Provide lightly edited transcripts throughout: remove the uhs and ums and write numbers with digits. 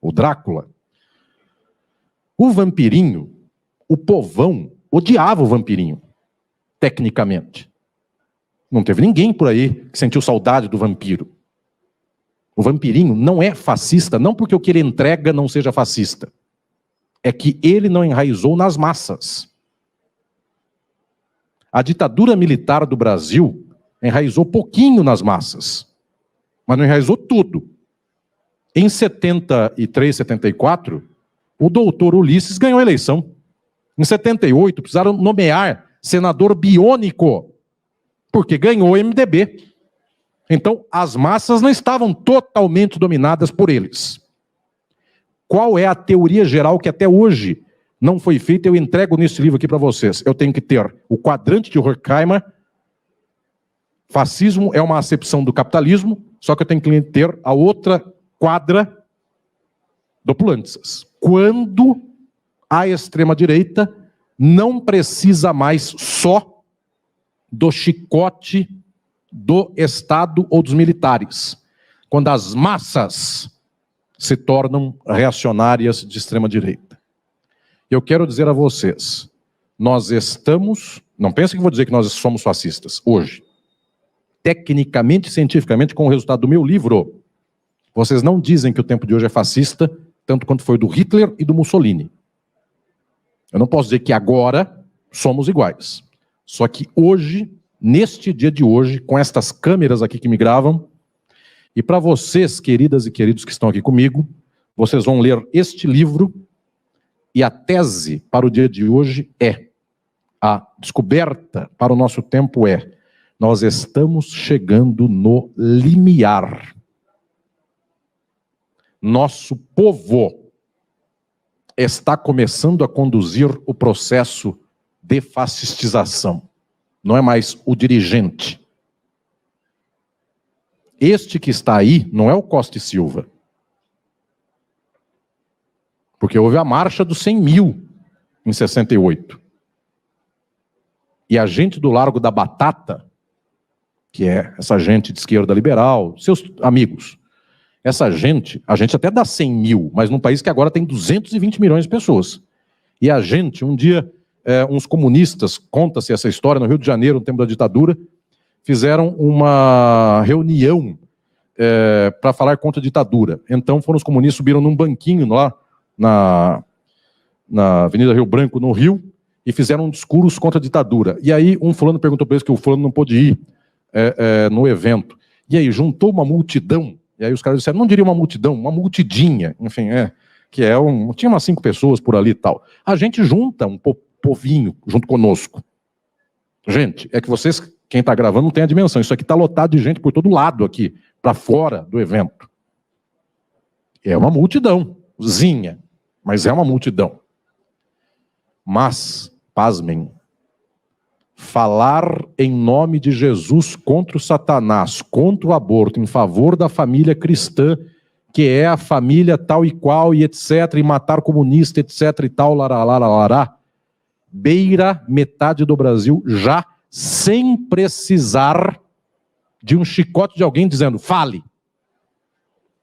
o Drácula. O vampirinho, o povão, odiava o vampirinho, tecnicamente. Não teve ninguém por aí que sentiu saudade do vampiro. O vampirinho não é fascista, não porque o que ele entrega não seja fascista. É que ele não enraizou nas massas. A ditadura militar do Brasil enraizou pouquinho nas massas, mas não enraizou tudo. Em 73, 74, o doutor Ulisses ganhou a eleição. Em 78, precisaram nomear senador biônico, porque ganhou o MDB. Então, as massas não estavam totalmente dominadas por eles. Qual é a teoria geral que até hoje não foi feita? Eu entrego nesse livro aqui para vocês. Eu tenho que ter o quadrante de Horkheimer. Fascismo é uma acepção do capitalismo, só que eu tenho que ter a outra quadra do Pulantzas. Quando a extrema-direita não precisa mais só do chicote do Estado ou dos militares. Quando as massas se tornam reacionárias de extrema-direita. Eu quero dizer a vocês, nós estamos... Não pensem que vou dizer que nós somos fascistas, hoje. Tecnicamente, cientificamente, com o resultado do meu livro, vocês não dizem que o tempo de hoje é fascista, tanto quanto foi do Hitler e do Mussolini. Eu não posso dizer que agora somos iguais. Só que hoje, neste dia de hoje, com estas câmeras aqui que me gravam, e para vocês, queridas e queridos que estão aqui comigo, vocês vão ler este livro, e a tese para o dia de hoje é, a descoberta para o nosso tempo é, nós estamos chegando no limiar. Nosso povo está começando a conduzir o processo de fascistização. Não é mais o dirigente. Este que está aí não é o Costa e Silva. Porque houve a marcha dos 100 mil em 68. E a gente do Largo da Batata, que é essa gente de esquerda liberal, seus amigos, essa gente, a gente até dá 100 mil, mas num país que agora tem 220 milhões de pessoas. E a gente, um dia, uns comunistas, conta-se essa história, no Rio de Janeiro, no tempo da ditadura, fizeram uma reunião para falar contra a ditadura. Então foram os comunistas, subiram num banquinho lá na Avenida Rio Branco, no Rio, e fizeram um discurso contra a ditadura. E aí um fulano perguntou para eles que o fulano não pôde ir no evento. E aí juntou uma multidão, e aí os caras disseram, não diria uma multidão, uma multidinha, enfim, tinha umas 5 pessoas por ali e tal. A gente junta um povinho junto conosco. Gente, é que vocês, quem está gravando, não tem a dimensão. Isso aqui está lotado de gente por todo lado aqui, para fora do evento. É uma multidãozinha, mas é uma multidão. Mas, pasmem, falar em nome de Jesus contra o Satanás, contra o aborto, em favor da família cristã, que é a família tal e qual, e etc., e matar comunista, etc., e tal, larará, beira metade do Brasil já sem precisar de um chicote de alguém dizendo, fale.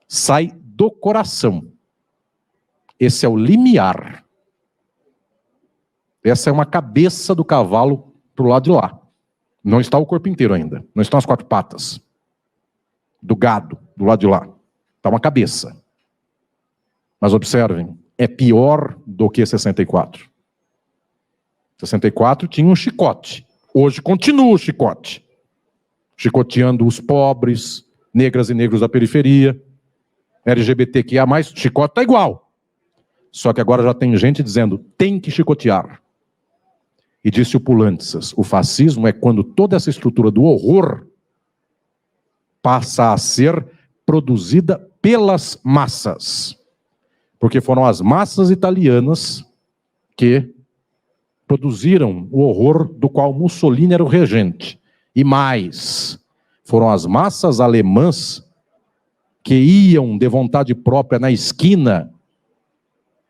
Sai do coração. Esse é o limiar. Essa é uma cabeça do cavalo para o lado de lá. Não está o corpo inteiro ainda. Não estão as 4 patas do gado do lado de lá. Está uma cabeça. Mas observem, é pior do que 64. 64 tinha um chicote. Hoje continua o chicote. Chicoteando os pobres, negras e negros da periferia, LGBTQIA+, chicote está igual. Só que agora já tem gente dizendo, tem que chicotear. E disse o Pulantzas, o fascismo é quando toda essa estrutura do horror passa a ser produzida pelas massas. Porque foram as massas italianas que produziram o horror do qual Mussolini era o regente. E mais, foram as massas alemãs que iam de vontade própria na esquina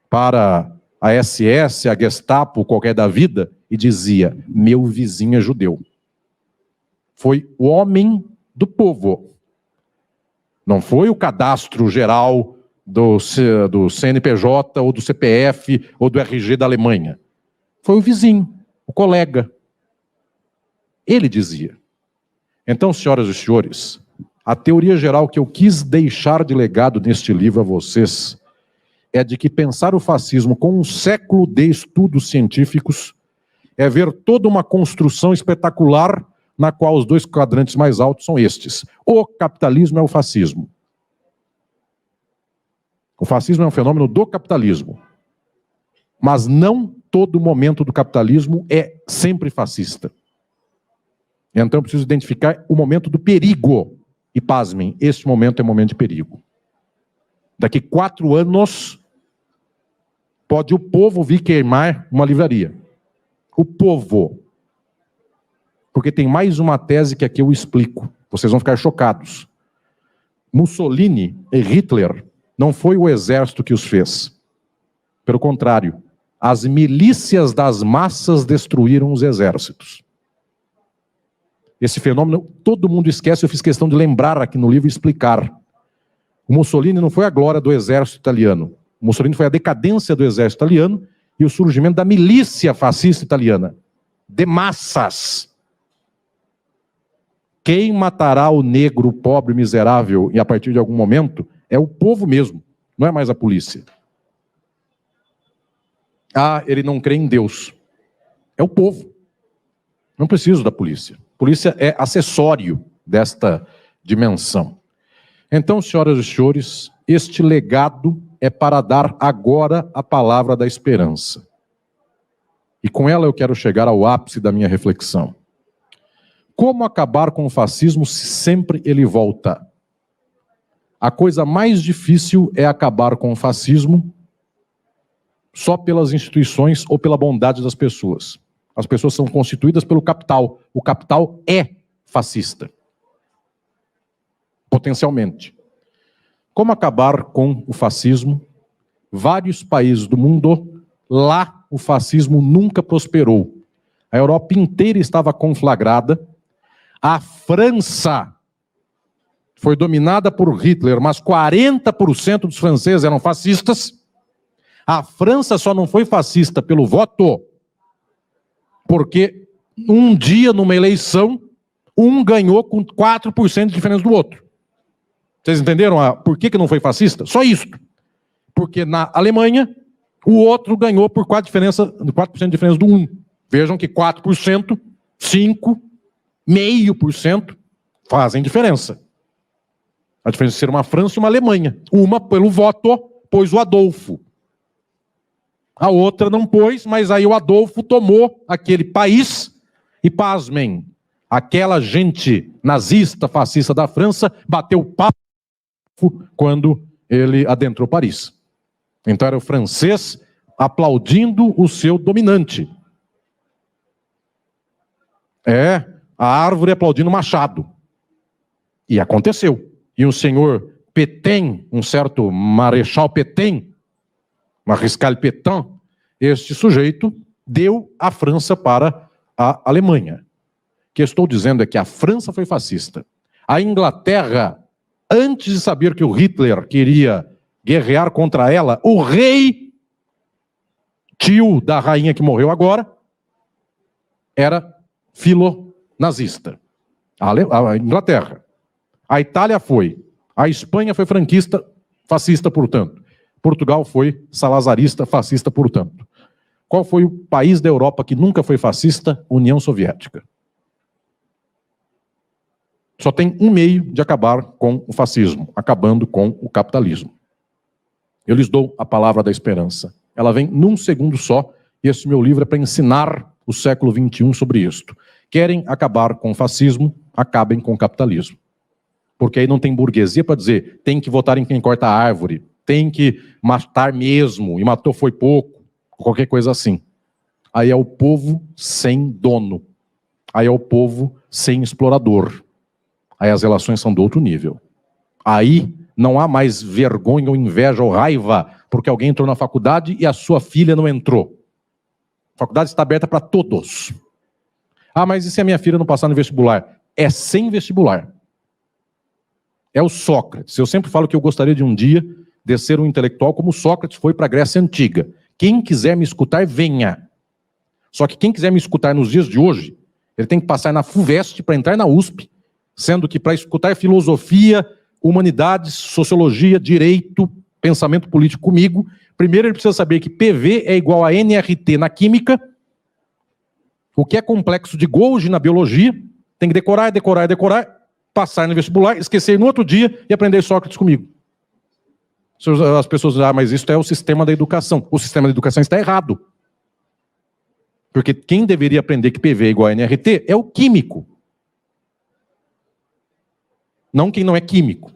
para a SS, a Gestapo, qualquer da vida, e dizia, meu vizinho é judeu. Foi o homem do povo. Não foi o cadastro geral do CNPJ, ou do CPF, ou do RG da Alemanha. Foi o vizinho, o colega. Ele dizia. Então, senhoras e senhores, a teoria geral que eu quis deixar de legado neste livro a vocês é de que pensar o fascismo com um século de estudos científicos é ver toda uma construção espetacular na qual os dois quadrantes mais altos são estes. O capitalismo é o fascismo. O fascismo é um fenômeno do capitalismo. Mas não todo momento do capitalismo é sempre fascista. Então eu preciso identificar o momento do perigo. E pasmem, este momento é momento de perigo. Daqui 4 anos, pode o povo vir queimar uma livraria. O povo. Porque tem mais uma tese que aqui eu explico. Vocês vão ficar chocados. Mussolini e Hitler não foi o exército que os fez. Pelo contrário, as milícias das massas destruíram os exércitos. Esse fenômeno todo mundo esquece, eu fiz questão de lembrar aqui no livro e explicar. O Mussolini não foi a glória do exército italiano. O Mussolini foi a decadência do exército italiano e o surgimento da milícia fascista italiana. De massas. Quem matará o negro, pobre, miserável, e a partir de algum momento, é o povo mesmo, não é mais a polícia. Ah, ele não crê em Deus. É o povo. Não preciso da polícia. A polícia é acessório desta dimensão. Então, senhoras e senhores, este legado é para dar agora a palavra da esperança. E com ela eu quero chegar ao ápice da minha reflexão. Como acabar com o fascismo se sempre ele volta? A coisa mais difícil é acabar com o fascismo só pelas instituições ou pela bondade das pessoas. As pessoas são constituídas pelo capital. O capital é fascista. Potencialmente. Como acabar com o fascismo? Vários países do mundo, lá o fascismo nunca prosperou. A Europa inteira estava conflagrada. A França foi dominada por Hitler, mas 40% dos franceses eram fascistas. A França só não foi fascista pelo voto, porque um dia, numa eleição, um ganhou com 4% de diferença do outro. Vocês entenderam por que não foi fascista? Só isso. Porque na Alemanha, o outro ganhou por 4% de diferença do 1. Vejam que 4%, 5%, 0,5% fazem diferença. A diferença de ser uma França e uma Alemanha. Uma pelo voto pôs o Adolfo. A outra não pôs, mas aí o Adolfo tomou aquele país e, pasmem, aquela gente nazista, fascista da França, bateu papo quando ele adentrou Paris. Então era o francês aplaudindo o seu dominante. É, a árvore aplaudindo o machado. E aconteceu. E o senhor Pétain, um certo Marechal Pétain, Mariscal Pétain, este sujeito deu a França para a Alemanha. O que estou dizendo é que a França foi fascista. A Inglaterra, antes de saber que o Hitler queria guerrear contra ela, o rei, tio da rainha que morreu agora, era filonazista. A Inglaterra. A Itália foi. A Espanha foi franquista, fascista, portanto. Portugal foi salazarista, fascista, portanto. Qual foi o país da Europa que nunca foi fascista? União Soviética. Só tem um meio de acabar com o fascismo, acabando com o capitalismo. Eu lhes dou a palavra da esperança. Ela vem num segundo só, e esse meu livro é para ensinar o século XXI sobre isto. Querem acabar com o fascismo, acabem com o capitalismo. Porque aí não tem burguesia para dizer, tem que votar em quem corta a árvore, tem que matar mesmo, e matou foi pouco, qualquer coisa assim. Aí é o povo sem dono. Aí é o povo sem explorador. Aí as relações são de outro nível. Aí não há mais vergonha ou inveja ou raiva porque alguém entrou na faculdade e a sua filha não entrou. A faculdade está aberta para todos. Ah, mas e se a minha filha não passar no vestibular? É sem vestibular. É o Sócrates. Eu sempre falo que eu gostaria de um dia de ser um intelectual como Sócrates foi para a Grécia Antiga. Quem quiser me escutar, venha. Só que quem quiser me escutar nos dias de hoje, ele tem que passar na FUVEST para entrar na USP, sendo que para escutar filosofia, humanidades, sociologia, direito, pensamento político comigo, primeiro ele precisa saber que PV é igual a NRT na química, o que é complexo de Golgi na biologia, tem que decorar, passar no vestibular, esquecer no outro dia e aprender Sócrates comigo. As pessoas dizem, mas isso é o sistema da educação. O sistema da educação está errado. Porque quem deveria aprender que PV é igual a NRT é o químico. Não quem não é químico.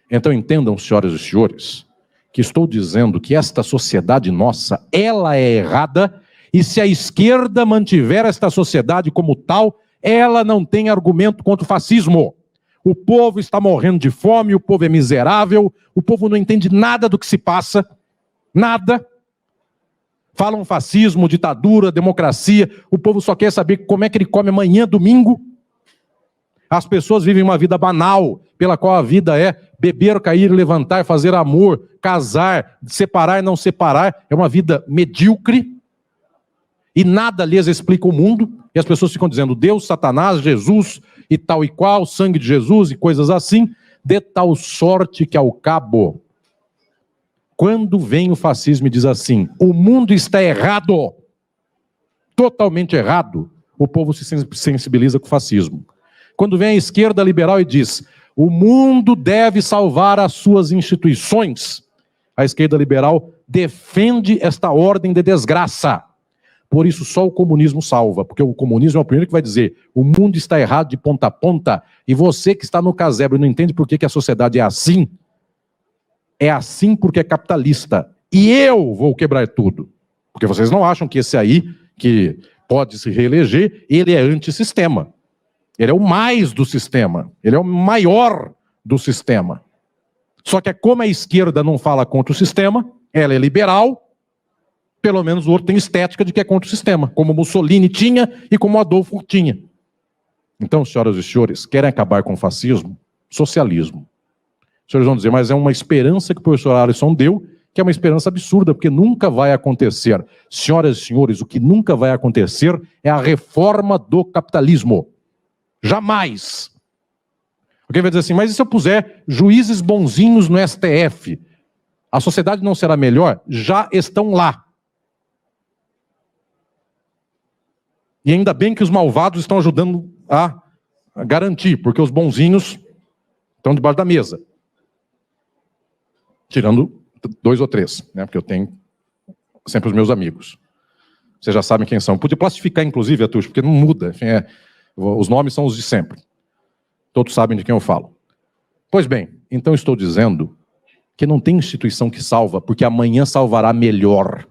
Então entendam, senhoras e senhores, que estou dizendo que esta sociedade nossa, ela é errada, e se a esquerda mantiver esta sociedade como tal, ela não tem argumento contra o fascismo. O povo está morrendo de fome, o povo é miserável, o povo não entende nada do que se passa, nada. Falam fascismo, ditadura, democracia, o povo só quer saber como é que ele come amanhã, domingo. As pessoas vivem uma vida banal, pela qual a vida é beber, cair, levantar, fazer amor, casar, separar, não separar. É uma vida medíocre e nada lhes explica o mundo. E as pessoas ficam dizendo Deus, Satanás, Jesus e tal e qual, sangue de Jesus e coisas assim, de tal sorte que ao cabo, quando vem o fascismo e diz assim, o mundo está errado, totalmente errado, o povo se sensibiliza com o fascismo. Quando vem a esquerda liberal e diz, o mundo deve salvar as suas instituições, a esquerda liberal defende esta ordem de desgraça. Por isso só o comunismo salva, porque o comunismo é o primeiro que vai dizer, o mundo está errado de ponta a ponta, e você que está no casebre e não entende por que a sociedade é assim porque é capitalista. E eu vou quebrar tudo. Porque vocês não acham que esse aí, que pode se reeleger, ele é antissistema. Ele é o mais do sistema. Ele é o maior do sistema. Só que como a esquerda não fala contra o sistema, ela é liberal, pelo menos o outro tem estética de que é contra o sistema, como Mussolini tinha e como Adolfo tinha. Então, senhoras e senhores, querem acabar com o fascismo? Socialismo. Os senhores vão dizer, mas é uma esperança que o professor Alisson deu, que é uma esperança absurda, porque nunca vai acontecer. Senhoras e senhores, o que nunca vai acontecer é a reforma do capitalismo. Jamais. Alguém vai dizer assim, mas e se eu puser juízes bonzinhos no STF? A sociedade não será melhor? Já estão lá. E ainda bem que os malvados estão ajudando a garantir, porque os bonzinhos estão debaixo da mesa. Tirando 2 ou 3, né? Porque eu tenho sempre os meus amigos. Vocês já sabem quem são. Podia plastificar, inclusive, Atush, porque não muda. Enfim, os nomes são os de sempre. Todos sabem de quem eu falo. Pois bem, então estou dizendo que não tem instituição que salva, porque amanhã salvará melhor.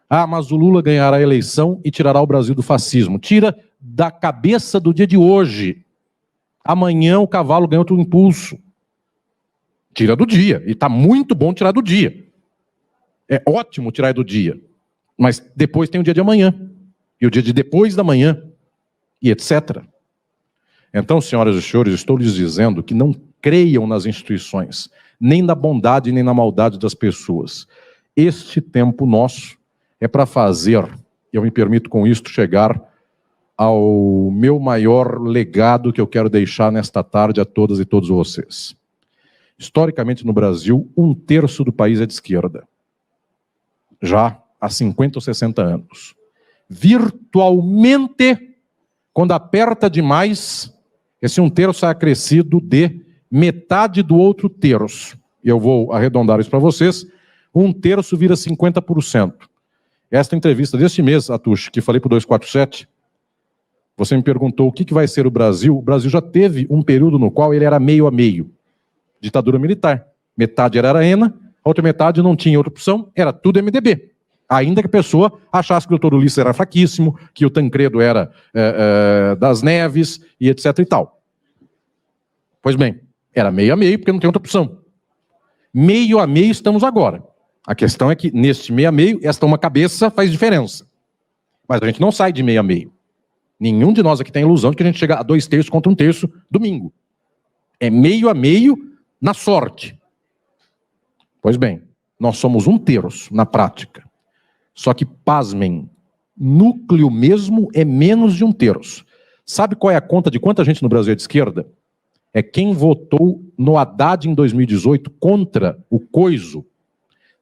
Ah, mas o Lula ganhará a eleição e tirará o Brasil do fascismo. Tira da cabeça do dia de hoje. Amanhã o cavalo ganha outro impulso. Tira do dia. E está muito bom tirar do dia. É ótimo tirar do dia. Mas depois tem o dia de amanhã. E o dia de depois da manhã. E etc. Então, senhoras e senhores, estou lhes dizendo que não creiam nas instituições. Nem na bondade, nem na maldade das pessoas. Este tempo nosso é para fazer, eu me permito com isto chegar ao meu maior legado que eu quero deixar nesta tarde a todas e todos vocês. Historicamente no Brasil, 1/3 do país é de esquerda. Já há 50 ou 60 anos. Virtualmente, quando aperta demais, esse 1/3 é acrescido de metade do outro terço. Eu vou arredondar isso para vocês. 1/3 vira 50%. Esta entrevista deste mês, Atush, que falei para o 247, você me perguntou o que vai ser o Brasil. O Brasil já teve um período no qual ele era meio a meio. Ditadura militar. Metade era Arena, a outra metade não tinha outra opção, era tudo MDB. Ainda que a pessoa achasse que o doutor Ulisses era fraquíssimo, que o Tancredo era das Neves, e etc e tal. Pois bem, era meio a meio, porque não tem outra opção. Meio a meio estamos agora. A questão é que, neste meio a meio, esta uma cabeça faz diferença. Mas a gente não sai de meio a meio. Nenhum de nós aqui tem a ilusão de que a gente chega a 2/3 contra 1/3 domingo. É meio a meio na sorte. Pois bem, nós somos 1/3 na prática. Só que, pasmem, núcleo mesmo é menos de 1/3. Sabe qual é a conta de quanta gente no Brasil é de esquerda? É quem votou no Haddad em 2018 contra o Coiso,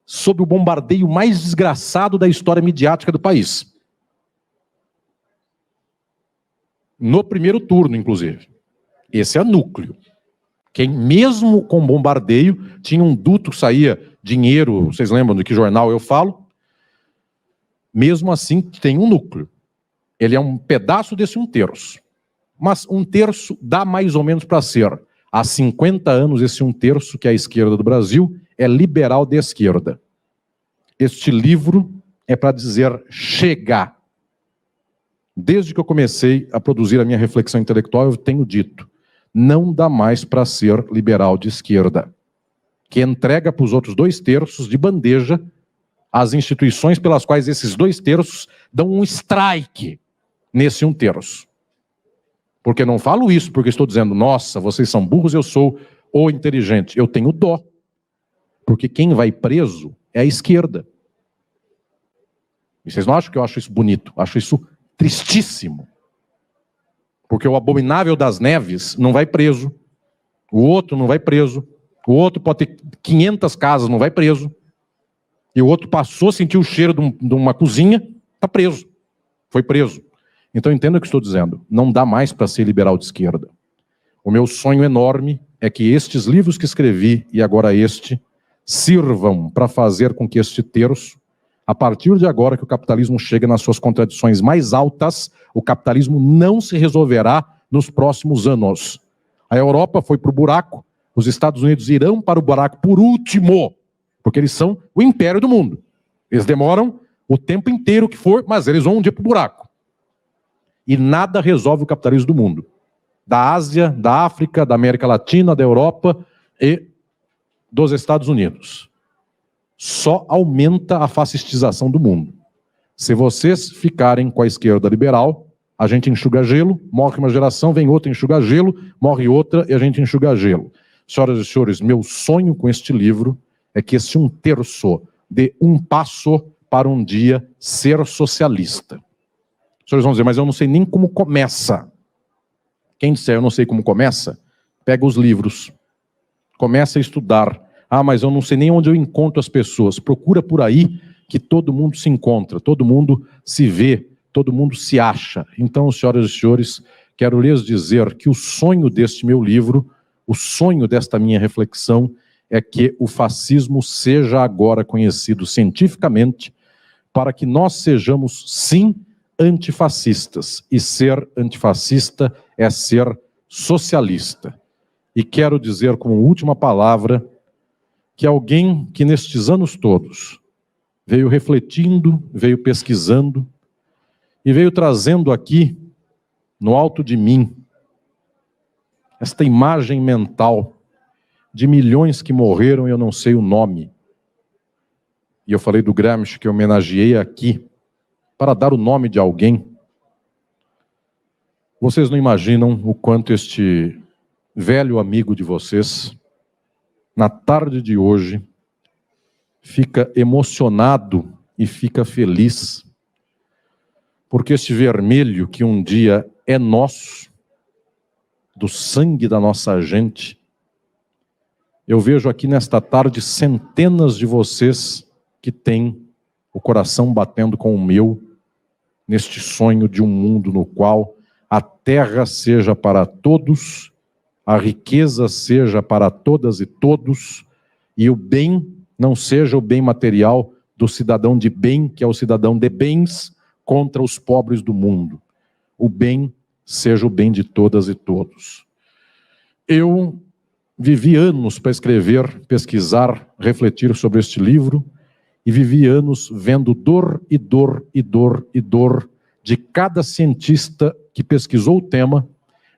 sob o bombardeio mais desgraçado da história midiática do país. No primeiro turno, inclusive. Esse é núcleo. Quem, mesmo com bombardeio, tinha um duto que saía dinheiro, vocês lembram de que jornal eu falo? Mesmo assim, tem um núcleo. Ele é um pedaço desse 1/3. Mas 1/3 dá mais ou menos para ser. Há 50 anos, esse 1/3, que é a esquerda do Brasil, é liberal de esquerda. Este livro é para dizer chega. Desde que eu comecei a produzir a minha reflexão intelectual, eu tenho dito, não dá mais para ser liberal de esquerda, que entrega para os outros 2/3 de bandeja as instituições pelas quais esses 2/3 dão um strike nesse 1/3. Porque não falo isso porque estou dizendo, nossa, vocês são burros, eu sou o inteligente. Eu tenho dó. Porque quem vai preso é a esquerda. E vocês não acham que eu acho isso bonito? Acho isso tristíssimo. Porque o abominável das neves não vai preso. O outro não vai preso. O outro pode ter 500 casas, não vai preso. E o outro passou, sentiu o cheiro de uma cozinha, está preso. Foi preso. Então entenda o que estou dizendo. Não dá mais para ser liberal de esquerda. O meu sonho enorme é que estes livros que escrevi, e agora este, sirvam para fazer com que este terço, a partir de agora que o capitalismo chega nas suas contradições mais altas, o capitalismo não se resolverá nos próximos anos. A Europa foi para o buraco, os Estados Unidos irão para o buraco por último, porque eles são o império do mundo. Eles demoram o tempo inteiro que for, mas eles vão um dia para o buraco. E nada resolve o capitalismo do mundo. Da Ásia, da África, da América Latina, da Europa e dos Estados Unidos. Só aumenta a fascistização do mundo. Se vocês ficarem com a esquerda liberal, a gente enxuga gelo, morre uma geração, vem outra, enxuga gelo, morre outra e a gente enxuga gelo. Senhoras e senhores, meu sonho com este livro é que esse 1/3 dê um passo para um dia ser socialista. Os senhores vão dizer, mas eu não sei nem como começa. Quem disser eu não sei como começa, pega os livros, começa a estudar. Ah, mas eu não sei nem onde eu encontro as pessoas. Procura por aí que todo mundo se encontra, todo mundo se vê, todo mundo se acha. Então, senhoras e senhores, quero lhes dizer que o sonho deste meu livro, o sonho desta minha reflexão, é que o fascismo seja agora conhecido cientificamente para que nós sejamos, sim, antifascistas. E ser antifascista é ser socialista. E quero dizer como última palavra que alguém que nestes anos todos veio refletindo, veio pesquisando e veio trazendo aqui, no alto de mim, esta imagem mental de milhões que morreram e eu não sei o nome. E eu falei do Gramsci que eu homenageei aqui para dar o nome de alguém. Vocês não imaginam o quanto este velho amigo de vocês, na tarde de hoje, fica emocionado e fica feliz, porque este vermelho que um dia é nosso, do sangue da nossa gente, eu vejo aqui nesta tarde centenas de vocês que têm o coração batendo com o meu, neste sonho de um mundo no qual a terra seja para todos, a riqueza seja para todas e todos, e o bem não seja o bem material do cidadão de bem, que é o cidadão de bens, contra os pobres do mundo. O bem seja o bem de todas e todos. Eu vivi anos para escrever, pesquisar, refletir sobre este livro, e vivi anos vendo dor e dor e dor e dor de cada cientista que pesquisou o tema,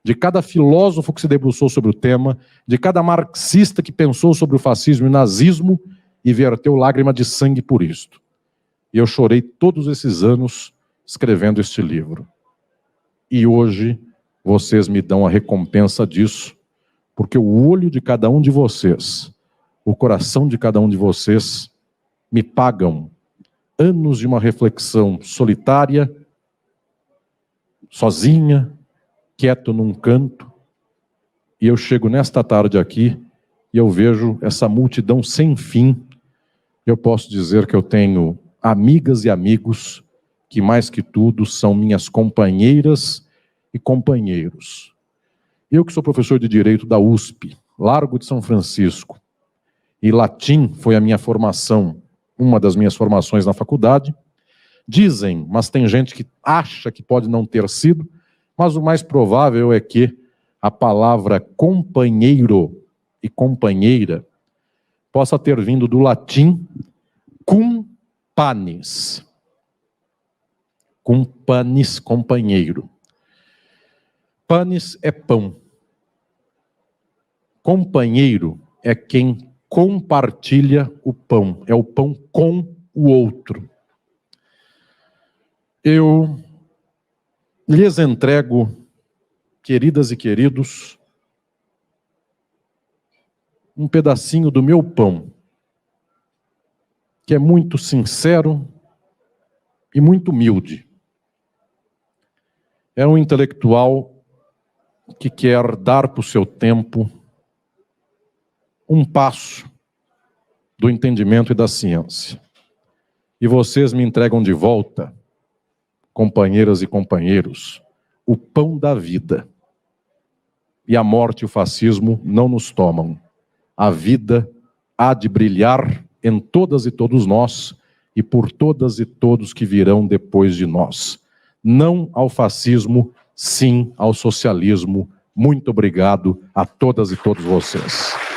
de cada filósofo que se debruçou sobre o tema, de cada marxista que pensou sobre o fascismo e o nazismo e verteu lágrima de sangue por isto. E eu chorei todos esses anos escrevendo este livro. E hoje vocês me dão a recompensa disso, porque o olho de cada um de vocês o coração de cada um de vocês me pagam anos de uma reflexão solitária, sozinha, quieto num canto, e eu chego nesta tarde aqui e eu vejo essa multidão sem fim. Eu posso dizer que eu tenho amigas e amigos que, mais que tudo, são minhas companheiras e companheiros. Eu que sou professor de Direito da USP, Largo de São Francisco, e latim foi a minha formação, uma das minhas formações na faculdade. Dizem, mas tem gente que acha que pode não ter sido, mas o mais provável é que a palavra companheiro e companheira possa ter vindo do latim cum panis. Cum panis, companheiro. Panis é pão. Companheiro é quem compartilha o pão. É o pão com o outro. Eu lhes entrego, queridas e queridos, um pedacinho do meu pão, que é muito sincero e muito humilde. É um intelectual que quer dar para o seu tempo um passo do entendimento e da ciência. E vocês me entregam de volta, companheiras e companheiros, o pão da vida. E a morte e o fascismo não nos tomam. A vida há de brilhar em todas e todos nós e por todas e todos que virão depois de nós. Não ao fascismo, sim ao socialismo. Muito obrigado a todas e todos vocês.